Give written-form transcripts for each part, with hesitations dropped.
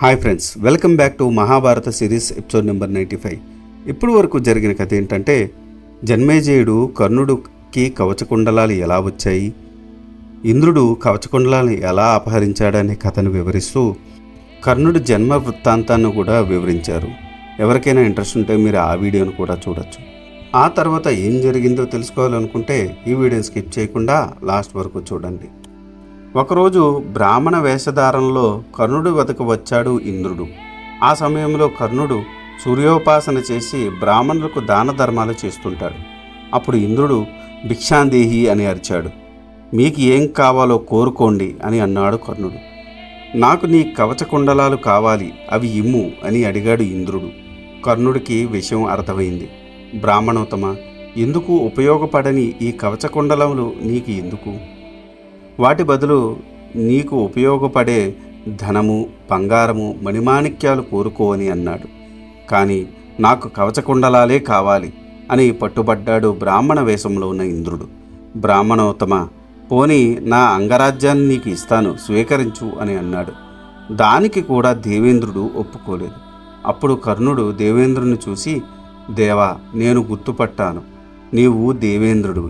Hi friends, welcome back to Mahabharata series episode number 95. ఇప్పుడు వరకు జరిగిన కథ ఏంటంటే, జన్మేజయుడు కర్ణుడికి కవచకుండలాలు ఎలా వచ్చాయి, ఇంద్రుడు కవచకుండలాలను ఎలా అపహరించాడనే కథను వివరిస్తూ కర్ణుడి జన్మ వృత్తాంతాన్ని కూడా వివరించారు. ఎవరికైనా ఇంట్రెస్ట్ ఉంటే మీరు ఆ వీడియోను కూడా చూడొచ్చు. ఆ తర్వాత ఏం జరిగిందో తెలుసుకోవాలనుకుంటే ఈ వీడియోని స్కిప్ చేయకుండా లాస్ట్ వరకు చూడండి. ఒకరోజు బ్రాహ్మణ వేషధారంలో కర్ణుడి వద్దకు వచ్చాడు ఇంద్రుడు. ఆ సమయంలో కర్ణుడు సూర్యోపాసన చేసి బ్రాహ్మణులకు దాన ధర్మాలు చేస్తుంటాడు. అప్పుడు ఇంద్రుడు భిక్షాందేహి అని అరిచాడు. మీకు ఏం కావాలో కోరుకోండి అని అన్నాడు కర్ణుడు. నాకు నీ కవచకుండలాలు కావాలి, అవి ఇమ్ము అని అడిగాడు ఇంద్రుడు. కర్ణుడికి విషయం అర్థమైంది. బ్రాహ్మణోత్తమ, ఎందుకు ఉపయోగపడని ఈ కవచకుండలములు నీకు ఎందుకు? వాటి బదులు నీకు ఉపయోగపడే ధనము, బంగారము, మణిమాణిక్యాలు కోరుకో అని అన్నాడు. కానీ నాకు కవచకుండలాలే కావాలి అని పట్టుబడ్డాడు బ్రాహ్మణ వేషంలో ఉన్న ఇంద్రుడు. బ్రాహ్మణోత్తమ, పోనీ నా అంగరాజ్యాన్ని నీకు ఇస్తాను, స్వీకరించు అని అన్నాడు. దానికి కూడా దేవేంద్రుడు ఒప్పుకోలేదు. అప్పుడు కర్ణుడు దేవేంద్రుని చూసి, దేవా, నేను గుర్తుపట్టాను, నీవు దేవేంద్రుడు,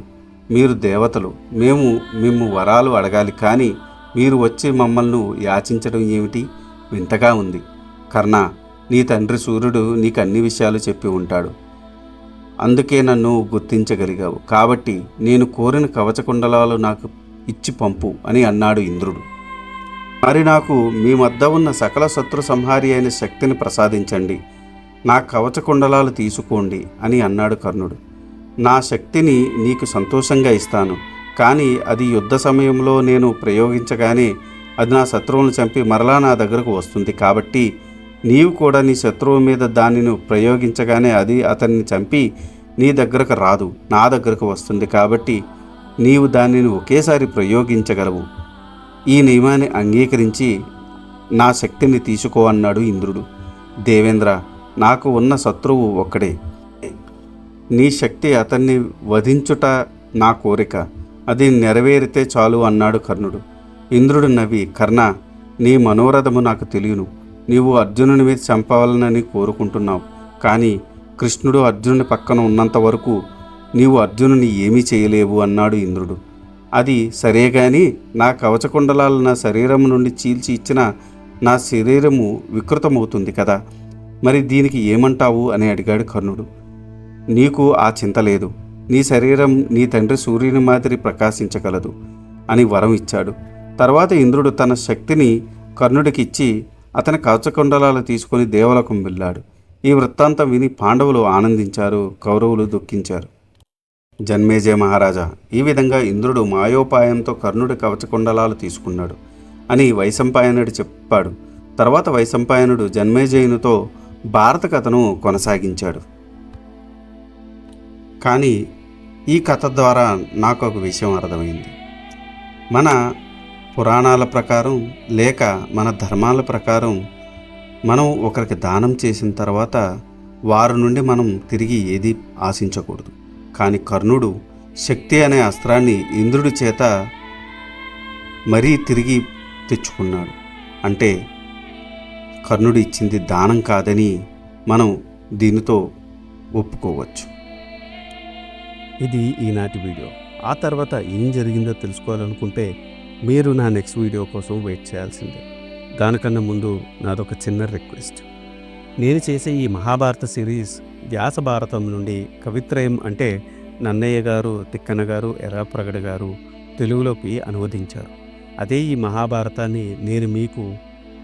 మీరు దేవతలు, మేము మిమ్ము వరాలు అడగాలి, కానీ మీరు వచ్చి మమ్మల్ని యాచించడం ఏమిటి? వింతగా ఉంది. కర్ణ, నీ తండ్రి సూర్యుడు నీకు అన్ని విషయాలు చెప్పి ఉంటాడు, అందుకే నన్ను గుర్తించగలిగావు. కాబట్టి నేను కోరిన కవచకుండలాలు నాకు ఇచ్చి పంపు అని అన్నాడు ఇంద్రుడు. మరి నాకు మీ వద్ద ఉన్న సకల శత్రు సంహారి అయిన శక్తిని ప్రసాదించండి, నా కవచకుండలాలు తీసుకోండి అని అన్నాడు కర్ణుడు. నా శక్తిని నీకు సంతోషంగా ఇస్తాను, కానీ అది యుద్ధ సమయంలో నేను ప్రయోగించగానే అది నా శత్రువులను చంపి మరలా నా దగ్గరకు వస్తుంది. కాబట్టి నీవు కూడా నీ శత్రువు మీద దానిని ప్రయోగించగానే అది అతన్ని చంపి నీ దగ్గరకు రాదు, నా దగ్గరకు వస్తుంది. కాబట్టి నీవు దానిని ఒకేసారి ప్రయోగించగలవు. ఈ నియమాన్ని అంగీకరించి నా శక్తిని తీసుకో అన్నాడు ఇంద్రుడు. దేవేంద్ర, నాకు ఉన్న శత్రువు ఒక్కడే, నీ శక్తి అతన్ని వధించుట నా కోరిక, అది నెరవేరితే చాలు అన్నాడు కర్ణుడు. ఇంద్రుడు నవ్వి, కర్ణ, నీ మనోరథము నాకు తెలియను. నీవు అర్జునుని మీద చంపవాలనని కోరుకుంటున్నావు, కానీ కృష్ణుడు అర్జునుని పక్కన ఉన్నంత వరకు నీవు అర్జునుని ఏమీ చేయలేవు అన్నాడు ఇంద్రుడు. అది సరే గాని నా కవచకుండలాలు నా శరీరం నుండి చీల్చి ఇచ్చిన నా శరీరము వికృతమవుతుంది కదా, మరి దీనికి ఏమంటావు అని అడిగాడు కర్ణుడు. నీకు ఆ చింత లేదు, నీ శరీరం నీ తండ్రి సూర్యుని మాదిరి ప్రకాశించగలదు అని వరం ఇచ్చాడు. తర్వాత ఇంద్రుడు తన శక్తిని కర్ణుడికి ఇచ్చి అతని కవచకుండలాలు తీసుకుని దేవలోకం వెళ్ళాడు. ఈ వృత్తాంతం విని పాండవులు ఆనందించారు, కౌరవులు దుఃఖించారు. జన్మేజయ మహారాజా, ఈ విధంగా ఇంద్రుడు మాయోపాయంతో కర్ణుడి కవచకుండలాలు తీసుకున్నాడు అని వైశంపాయనుడు చెప్పాడు. తర్వాత వైశంపాయనుడు జన్మేజయునితో భారత కథను కొనసాగించాడు. కానీ ఈ కథ ద్వారా నాకు ఒక విషయం అర్థమైంది. మన పురాణాల ప్రకారం లేక మన ధర్మాల ప్రకారం మనం ఒకరికి దానం చేసిన తర్వాత వారి నుండి మనం తిరిగి ఏది ఆశించకూడదు. కానీ కర్ణుడు శక్తి అనే అస్త్రాన్ని ఇంద్రుడి చేత మరీ తిరిగి తెచ్చుకున్నాడు. అంటే కర్ణుడు ఇచ్చింది దానం కాదని మనం దీనితో ఒప్పుకోవచ్చు. ఇది ఈనాటి వీడియో. ఆ తర్వాత ఏం జరిగిందో తెలుసుకోవాలనుకుంటే మీరు నా నెక్స్ట్ వీడియో కోసం వెయిట్ చేయాల్సిందే. దానికన్నా ముందు నాదొక చిన్న రిక్వెస్ట్. నేను చేసే ఈ మహాభారత సిరీస్ వ్యాస భారతం నుండి కవిత్రయం అంటే నన్నయ్య గారు, తిక్కన గారు, ఎర్రాప్రగడ గారు తెలుగులోకి అనువదించారు. అదే ఈ మహాభారతాన్ని నేను మీకు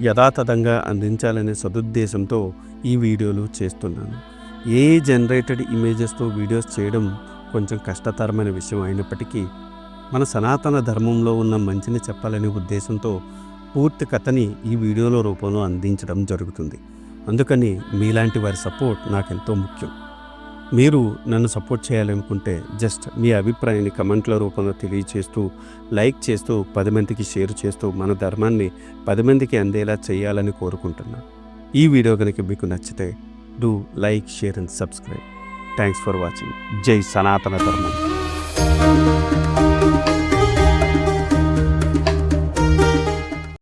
యథాతథంగా అందించాలనే సదుద్దేశంతో ఈ వీడియోలు చేస్తున్నాను. ఏ జనరేటెడ్ ఇమేజెస్తో వీడియోస్ చేయడం కొంచెం కష్టతరమైన విషయం అయినప్పటికీ మన సనాతన ధర్మంలో ఉన్న మంచిని చెప్పాలనే ఉద్దేశంతో పూర్తి కథని ఈ వీడియోలో రూపంలో అందించడం జరుగుతుంది. అందుకని మీలాంటి వారి సపోర్ట్ నాకెంతో ముఖ్యం. మీరు నన్ను సపోర్ట్ చేయాలనుకుంటే జస్ట్ మీ అభిప్రాయాన్ని కమెంట్ల రూపంలో తెలియచేస్తూ, లైక్ చేస్తూ, 10 మందికి షేర్ చేస్తూ మన ధర్మాన్ని 10 మందికి అందేలా చేయాలని కోరుకుంటున్నాను. ఈ వీడియో కనుక మీకు నచ్చితే do like, share and subscribe. Thanks for watching. జై సనాతన ధర్మం.